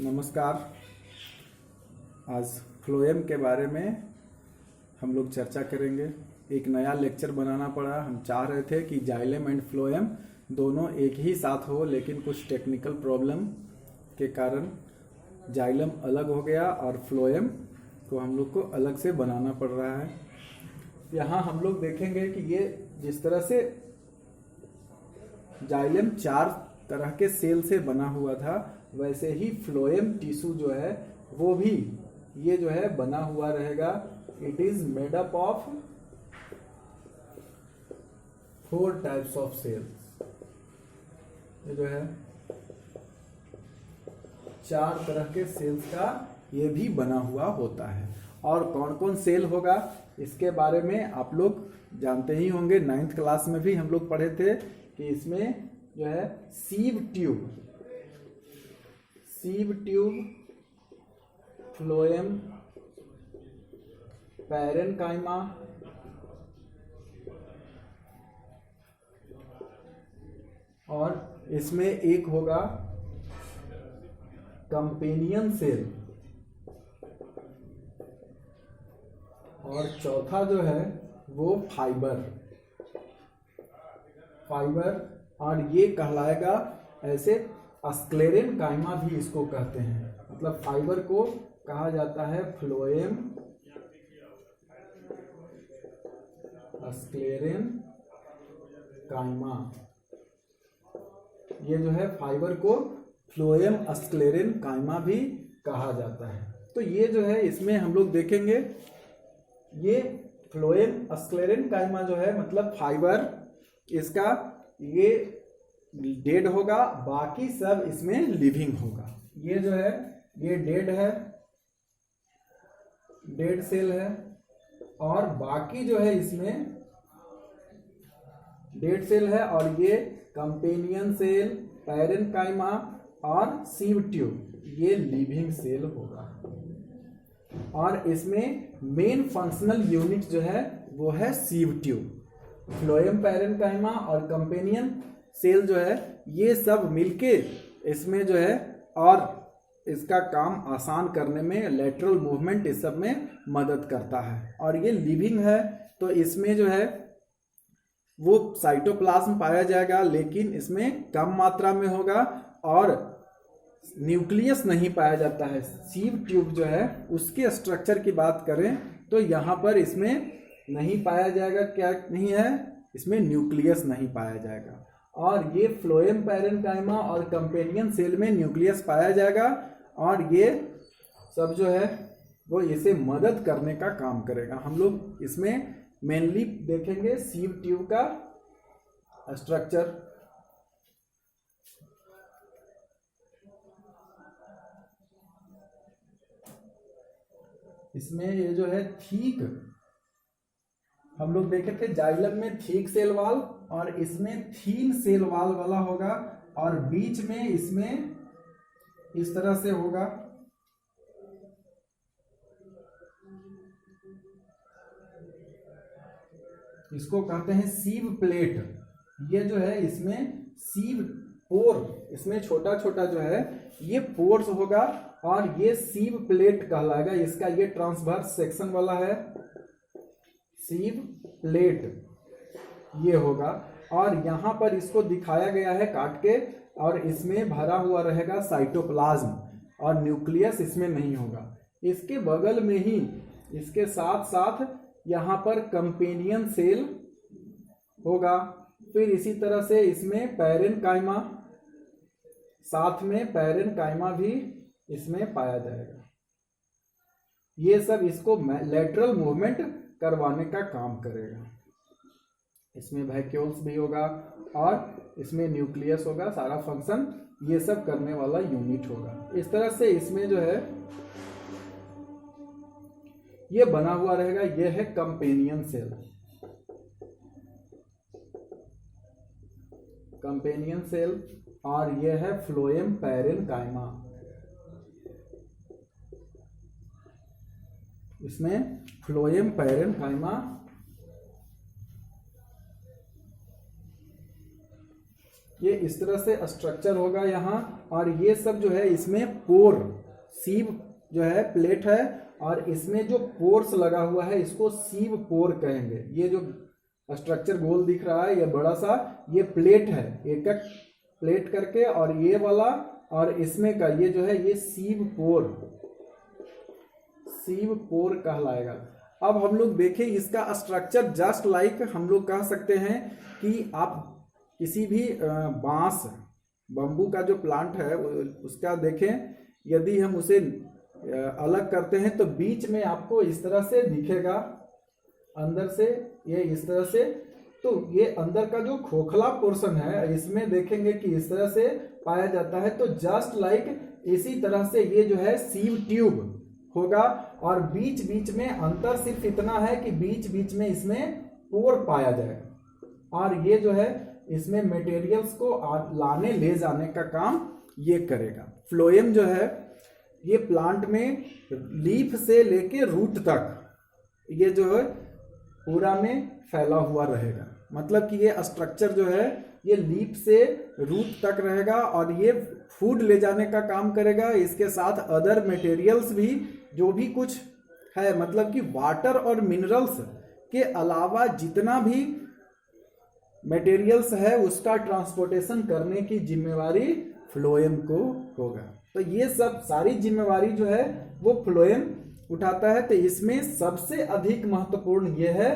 नमस्कार। आज फ्लोएम के बारे में हम लोग चर्चा करेंगे। एक नया लेक्चर बनाना पड़ा। हम चाह रहे थे कि जाइलम एंड फ्लोएम दोनों एक ही साथ हो, लेकिन कुछ टेक्निकल प्रॉब्लम के कारण जाइलम अलग हो गया और फ्लोएम को हम लोग को अलग से बनाना पड़ रहा है। यहाँ हम लोग देखेंगे कि ये जिस तरह से जाइलम 4 तरह के सेल से बना हुआ था, वैसे ही फ्लोएम टिश्यू जो है वो भी ये जो है बना हुआ रहेगा। It is made up of 4 types of cells. ये जो है 4 तरह के सेल्स का ये भी बना हुआ होता है। और कौन कौन सेल होगा इसके बारे में आप लोग जानते ही होंगे। 9th क्लास में भी हम लोग पढ़े थे कि इसमें जो है सीव ट्यूब, फ्लोएम, पैरेनकाइमा और इसमें एक होगा कंपेनियन सेल, और चौथा जो है वो फाइबर, और ये कहलाएगा ऐसे स्क्लेरेनकाइमा भी इसको कहते हैं। मतलब फाइबर को कहा जाता है फ्लोएम स्क्लेरेनकाइमा। ये जो है फाइबर को फ्लोएम स्क्लेरेनकाइमा भी कहा जाता है। तो ये जो है इसमें हम लोग देखेंगे, ये फ्लोएम स्क्लेरेनकाइमा जो है मतलब फाइबर, इसका ये डेड होगा, बाकी सब इसमें लिविंग होगा। ये जो है ये डेड है, डेड सेल है, और बाकी जो है इसमें डेड सेल है, और ये कंपेनियन सेल, पैरेनकाइमा और सीव ट्यूब ये लिविंग सेल होगा। और इसमें मेन फंक्शनल यूनिट जो है वो है सीव ट्यूब। फ्लोएम, पैरेनकाइमा और कंपेनियन सेल जो है ये सब मिलके इसमें जो है और इसका काम आसान करने में, लेटरल मूवमेंट इस सब में मदद करता है। और ये लिविंग है तो इसमें जो है वो साइटोप्लाज्म पाया जाएगा, लेकिन इसमें कम मात्रा में होगा और न्यूक्लियस नहीं पाया जाता है। सीव ट्यूब जो है उसके स्ट्रक्चर की बात करें तो यहाँ पर इसमें नहीं पाया जाएगा। क्या नहीं है? इसमें न्यूक्लियस नहीं पाया जाएगा। और ये फ्लोएम, पैरेनकाइमा और कंपेनियन सेल में न्यूक्लियस पाया जाएगा, और ये सब जो है वो इसे मदद करने का काम करेगा। हम लोग इसमें मेनली देखेंगे सीव ट्यूब का स्ट्रक्चर। इसमें ये जो है ठीक, हम लोग देखे थे जाइलम में थिक सेल वाल, और इसमें थीन सेल वाल वाला होगा, और बीच में इसमें इस तरह से होगा। इसको कहते हैं सीव प्लेट। ये जो है इसमें सीव पोर, इसमें छोटा छोटा जो है ये पोर्स होगा, और ये सीव प्लेट कहलाएगा। इसका ये ट्रांसवर्स सेक्शन वाला है, सीव प्लेट ये होगा। और यहाँ पर इसको दिखाया गया है काट के, और इसमें भरा हुआ रहेगा साइटोप्लाज्म, और न्यूक्लियस इसमें नहीं होगा। इसके बगल में ही इसके साथ साथ यहाँ पर कंपेनियन सेल होगा। फिर इसी तरह से इसमें पैरेनकाइमा, साथ में पैरेनकाइमा भी इसमें पाया जाएगा। ये सब इसको लेटरल मूवमेंट करवाने का काम करेगा। इसमें वैक्यूल्स भी होगा और इसमें न्यूक्लियस होगा। सारा फंक्शन ये सब करने वाला यूनिट होगा। इस तरह से इसमें जो है ये बना हुआ रहेगा। ये है कंपेनियन सेल, कंपेनियन सेल, और ये है फ्लोएम, पैरेनकाइमा। इसमें फ्लोएम, पैरेनकाइमा ये इस तरह से स्ट्रक्चर होगा यहाँ, और ये सब जो है इसमें पोर, सीव जो है प्लेट है, और इसमें जो पोर्स लगा हुआ है इसको सीव पोर कहेंगे। ये जो स्ट्रक्चर गोल दिख रहा है ये बड़ा सा ये प्लेट है, एक एक प्लेट करके, और ये वाला और इसमें का ये जो है ये सीव पोर कहलाएगा। अब हम लोग देखें इसका स्ट्रक्चर, जस्ट लाइक हम लोग कह सकते हैं कि आप किसी भी बांस, बम्बू का जो प्लांट है उसका देखें, यदि हम उसे अलग करते हैं तो बीच में आपको इस तरह से दिखेगा, अंदर से ये इस तरह से, तो ये अंदर का जो खोखला पोर्शन है इसमें देखेंगे कि इस तरह से पाया जाता है। तो जस्ट लाइक इसी तरह से ये जो है सीव ट्यूब होगा, और बीच बीच में अंतर सिर्फ इतना है कि बीच बीच में इसमें पोर पाया जाएगा, और ये जो है इसमें मटेरियल्स को लाने ले जाने का काम ये करेगा। फ्लोएम जो है ये प्लांट में लीफ से लेके रूट तक ये जो है पूरा में फैला हुआ रहेगा, मतलब कि ये स्ट्रक्चर जो है ये लीफ से रूट तक रहेगा, और ये फूड ले जाने का काम करेगा। इसके साथ अदर मटेरियल्स भी जो भी कुछ है, मतलब कि वाटर और मिनरल्स के अलावा जितना भी मटेरियल्स है उसका ट्रांसपोर्टेशन करने की जिम्मेवारी फ्लोएम को होगा। तो ये सब सारी जिम्मेवारी जो है वो फ्लोएम उठाता है। तो इसमें सबसे अधिक महत्वपूर्ण ये है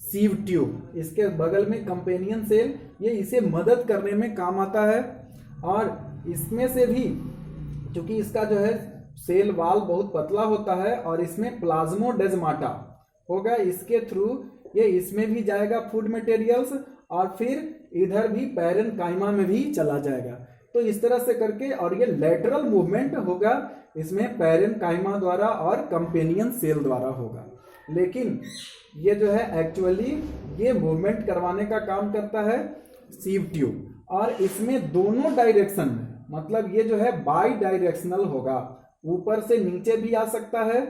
सीव ट्यूब, इसके बगल में कंपेनियन सेल, ये इसे मदद करने में काम आता है। और इसमें से भी चूंकि इसका जो है सेल वाल बहुत पतला होता है और इसमें प्लाज्मोडेस्माटा होगा, इसके थ्रू ये इसमें भी जाएगा फूड मटेरियल्स, और फिर इधर भी पैरेन्काइमा में भी चला जाएगा। तो इस तरह से करके, और ये लेटरल मूवमेंट होगा इसमें पैरेन्काइमा द्वारा और कंपेनियन सेल द्वारा होगा। लेकिन ये जो है एक्चुअली ये मूवमेंट करवाने का काम करता है सीव ट्यूब, और इसमें दोनों डायरेक्शन में, मतलब ये जो है बाई डायरेक्शनल होगा, ऊपर से नीचे भी आ सकता है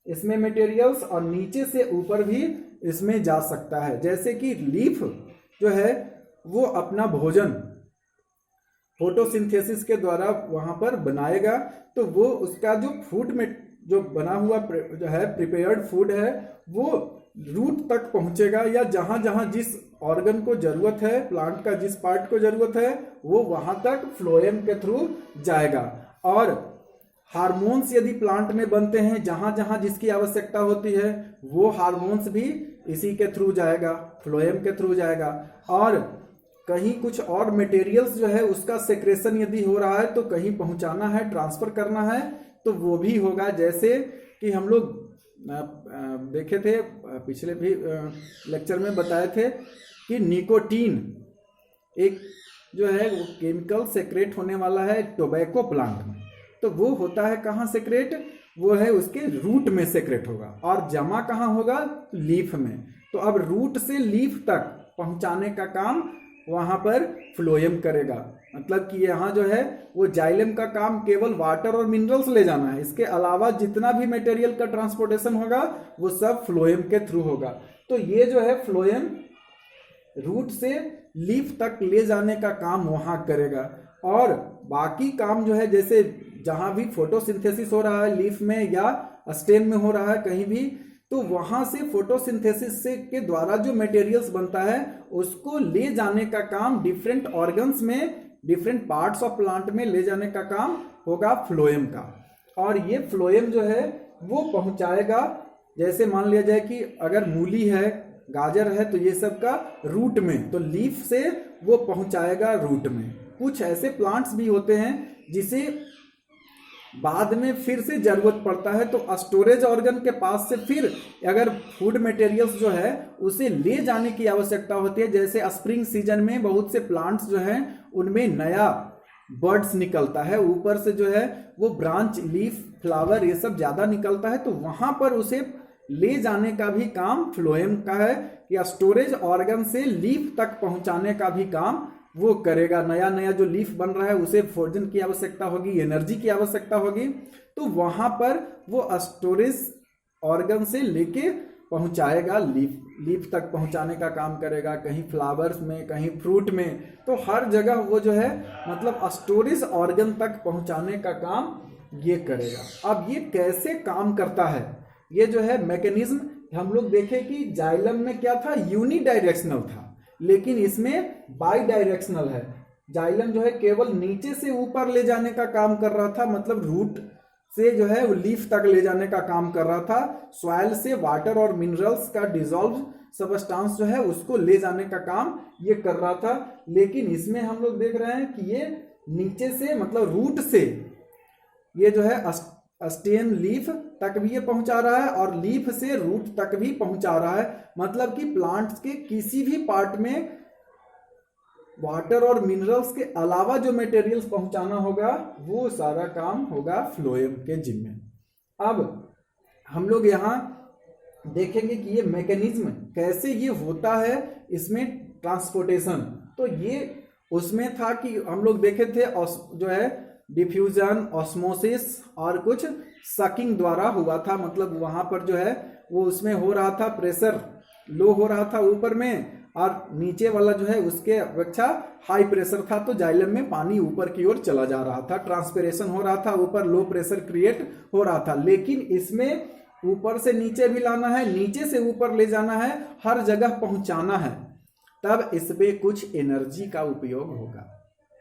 इसमें मटेरियल्स, और नीचे से ऊपर भी इसमें जा सकता है। जैसे कि लीफ जो है वो अपना भोजन फोटोसिंथेसिस के द्वारा वहां पर बनाएगा, तो वो उसका जो फूड में जो बना हुआ जो है प्रिपेयर्ड फूड है वो रूट तक पहुंचेगा, या जहां जहां जिस ऑर्गन को जरूरत है, प्लांट का जिस पार्ट को जरूरत है वो वहां तक फ्लोएम के थ्रू जाएगा। और हार्मोन्स यदि प्लांट में बनते हैं, जहां जहां जिसकी आवश्यकता होती है वो हार्मोन्स भी इसी के थ्रू जाएगा, फ्लोएम के थ्रू जाएगा। और कहीं कुछ और मटेरियल्स जो है उसका सेक्रेशन यदि हो रहा है तो कहीं पहुंचाना है, ट्रांसफर करना है, तो वो भी होगा। जैसे कि हम लोग देखे थे पिछले भी लेक्चर में बताए थे कि निकोटीन एक जो है वो केमिकल सेक्रेट होने वाला है टोबैको प्लांट में, तो वो होता है कहाँ सेक्रेट, वो है उसके रूट में सेक्रेट होगा, और जमा कहाँ होगा, लीफ में। तो अब रूट से लीफ तक पहुंचाने का काम वहां पर फ्लोएम करेगा, मतलब कि यहाँ जो है वो जाइलम का काम केवल वाटर और मिनरल्स ले जाना है, इसके अलावा जितना भी मटेरियल का ट्रांसपोर्टेशन होगा वो सब फ्लोएम के थ्रू होगा। तो ये जो है फ्लोएम रूट से लीफ तक ले जाने का काम वहां करेगा, और बाकी काम जो है जैसे जहां भी फोटोसिंथेसिस हो रहा है लीफ में या स्टेम में हो रहा है कहीं भी, तो वहां से फोटोसिंथेसिस से के द्वारा जो मटेरियल्स बनता है उसको ले जाने का काम डिफरेंट ऑर्गन्स में, डिफरेंट पार्ट्स ऑफ प्लांट में ले जाने का काम होगा फ्लोएम का। और ये फ्लोएम जो है वो पहुंचाएगा, जैसे मान लिया जाए कि अगर मूली है, गाजर है, तो ये सब का रूट में, तो लीफ से वो पहुंचाएगा रूट में। कुछ ऐसे प्लांट्स भी होते हैं जिसे बाद में फिर से जरूरत पड़ता है, तो स्टोरेज ऑर्गन के पास से फिर अगर फूड मटेरियल्स जो है उसे ले जाने की आवश्यकता होती है। जैसे स्प्रिंग सीजन में बहुत से प्लांट्स जो हैं उनमें नया बर्ड्स निकलता है, ऊपर से जो है वो ब्रांच, लीफ, फ्लावर ये सब ज्यादा निकलता है, तो वहां पर उसे ले जाने का भी काम फ्लोएम का है, या स्टोरेज ऑर्गन से लीफ तक पहुंचाने का भी काम वो करेगा। नया नया जो लीफ बन रहा है उसे भोजन की आवश्यकता होगी, एनर्जी की आवश्यकता होगी, तो वहां पर वो स्टोरेज ऑर्गन से लेके पहुंचाएगा लीफ लीफ तक पहुंचाने का काम करेगा, कहीं फ्लावर्स में, कहीं फ्रूट में, तो हर जगह वो जो है मतलब स्टोरेज ऑर्गन तक पहुंचाने का काम ये करेगा। अब ये कैसे काम करता है, ये जो है मैकेनिज्म हम लोग देखें कि जाइलम में क्या था, यूनिडायरेक्शनल था, लेकिन इसमें बाई डायरेक्शनल है। जाइलम जो है केवल नीचे से ऊपर ले जाने का काम कर रहा था, मतलब रूट से जो है वो लीफ तक ले जाने का काम कर रहा था, सॉइल से वाटर और मिनरल्स का डिसॉल्व सबस्टांस जो है उसको ले जाने का काम ये कर रहा था। लेकिन इसमें हम लोग देख रहे हैं कि ये नीचे से मतलब रूट से ये जो है स्टेम लीफ तक भी ये पहुंचा रहा है और लीफ से रूट तक भी पहुंचा रहा है, मतलब कि प्लांट्स के किसी भी पार्ट में वाटर और मिनरल्स के अलावा जो मटेरियल्स पहुंचाना होगा वो सारा काम होगा फ्लोएम के जिम्मे। अब हम लोग यहाँ देखेंगे कि ये मैकेनिज्म कैसे ये होता है, इसमें ट्रांसपोर्टेशन। तो ये उसमें था कि हम लोग देखे थे जो है डिफ्यूजन, ऑस्मोसिस और कुछ सकिंग द्वारा हुआ था, मतलब वहां पर जो है वो उसमें हो रहा था, प्रेशर लो हो रहा था ऊपर में और नीचे वाला जो है उसके अपेक्षा हाई प्रेशर था, तो जाइलम में पानी ऊपर की ओर चला जा रहा था, ट्रांसपिरेशन हो रहा था, ऊपर लो प्रेशर क्रिएट हो रहा था। लेकिन इसमें ऊपर से नीचे भी लाना है, नीचे से ऊपर ले जाना है, हर जगह पहुंचाना है, तब इसमें कुछ एनर्जी का उपयोग होगा।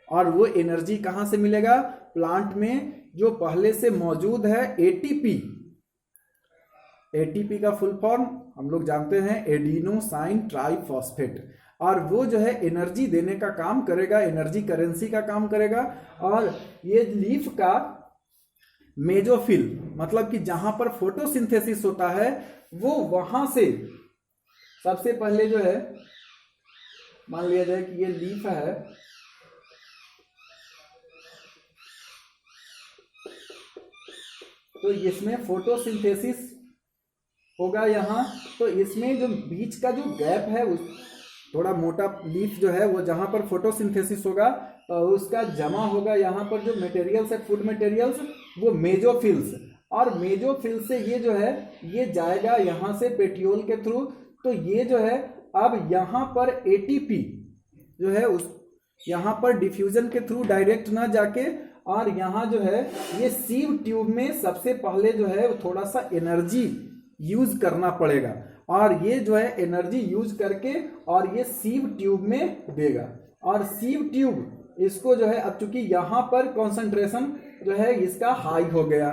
और वो एनर्जी कहाँ से मिलेगा, प्लांट में जो पहले से मौजूद है एटीपी। एटीपी का फुल फॉर्म हम लोग जानते हैं एडिनोसाइन ट्राइफॉस्फेट, और वो जो है एनर्जी देने का काम करेगा, एनर्जी करेंसी का काम करेगा। और ये लीफ का मेजोफिल, मतलब कि जहां पर फोटोसिंथेसिस होता है वो वहां से सबसे पहले जो है, मान लिया जाए कि ये लीफ है, तो इसमें फोटोसिंथेसिस होगा यहाँ, तो इसमें जो बीच का जो गैप है उस थोड़ा मोटा लीफ जो है वो जहाँ पर फोटोसिंथेसिस होगा उसका जमा होगा यहाँ पर जो मटेरियल्स है, फूड मटेरियल्स, वो मेजोफिल्स, और मेजोफिल से ये जो है ये जाएगा यहाँ से पेटियोल के थ्रू। तो ये जो है अब यहाँ पर एटीपी जो है उस यहाँ पर डिफ्यूजन के थ्रू डायरेक्ट ना जाके, और यहाँ जो है ये सीव ट्यूब में सबसे पहले जो है थोड़ा सा एनर्जी यूज करना पड़ेगा, और ये जो है एनर्जी यूज करके और ये सीव ट्यूब में देगा। और सीव ट्यूब इसको जो है, अब चूंकि यहाँ पर कॉन्सेंट्रेशन जो है इसका हाई हो गया,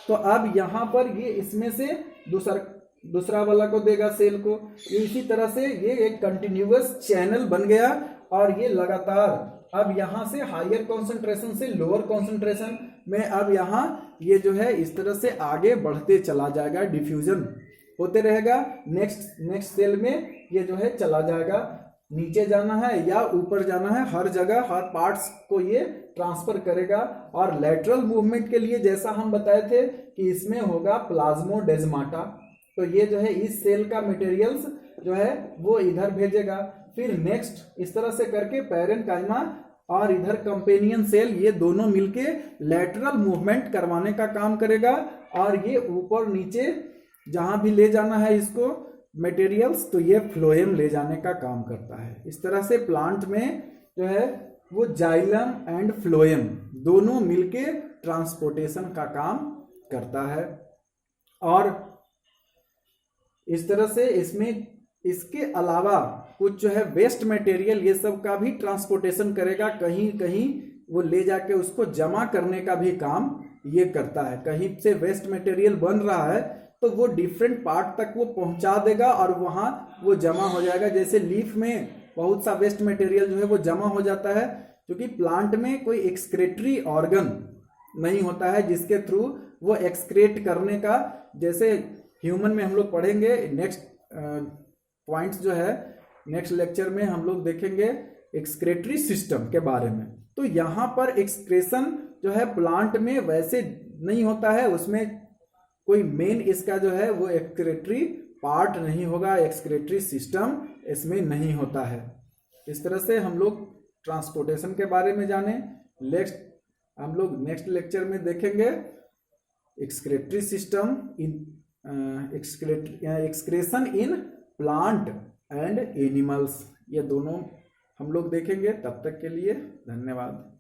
तो अब यहाँ पर ये इसमें से दूसरा वाला को देगा, सेल को। इसी तरह से ये एक कंटिन्यूअस चैनल बन गया, और ये लगातार अब यहाँ से हायर कॉन्सेंट्रेशन से लोअर कॉन्सेंट्रेशन में अब यहाँ ये जो है इस तरह से आगे बढ़ते चला जाएगा, डिफ्यूजन होते रहेगा। नेक्स्ट सेल में ये जो है चला जाएगा, नीचे जाना है या ऊपर जाना है, हर जगह हर पार्ट्स को ये ट्रांसफर करेगा। और लैटरल मूवमेंट के लिए जैसा हम बताए थे कि इसमें होगा प्लाज्मोडेस्माटा, तो ये जो है इस सेल का मटेरियल्स जो है वो इधर भेजेगा, फिर नेक्स्ट इस तरह से करके पैरेन्काइमा और इधर कंपेनियन सेल, ये दोनों मिलके लैटरल मूवमेंट करवाने का काम करेगा, और ये ऊपर नीचे जहां भी ले जाना है इसको मटेरियल्स, तो ये फ्लोएम ले जाने का काम करता है। इस तरह से प्लांट में जो है वो जाइलम एंड फ्लोएम दोनों मिलके ट्रांसपोर्टेशन का काम करता है। और इस तरह से इसमें इसके अलावा कुछ जो है वेस्ट मटेरियल ये सब का भी ट्रांसपोर्टेशन करेगा, कहीं कहीं वो ले जाके उसको जमा करने का भी काम ये करता है। कहीं से वेस्ट मटेरियल बन रहा है तो वो डिफरेंट पार्ट तक वो पहुंचा देगा और वहां वो जमा हो जाएगा। जैसे लीफ में बहुत सा वेस्ट मटेरियल जो है वो जमा हो जाता है, क्योंकि प्लांट में कोई एक्सक्रेटरी ऑर्गन नहीं होता है जिसके थ्रू वो एक्सक्रेट करने का, जैसे ह्यूमन में हम लोग पढ़ेंगे। नेक्स्ट पॉइंट्स जो है नेक्स्ट लेक्चर में हम लोग देखेंगे एक्सक्रेटरी सिस्टम के बारे में। तो यहाँ पर एक्सक्रेशन जो है प्लांट में वैसे नहीं होता है, उसमें कोई मेन इसका जो है वो एक्सक्रेटरी पार्ट नहीं होगा, एक्सक्रेटरी सिस्टम इसमें नहीं होता है। इस तरह से हम लोग ट्रांसपोर्टेशन के बारे में जाने। हम लोग नेक्स्ट लेक्चर में देखेंगे excretory system in excretion in plant and animals, ये दोनों हम लोग देखेंगे। तब तक के लिए धन्यवाद।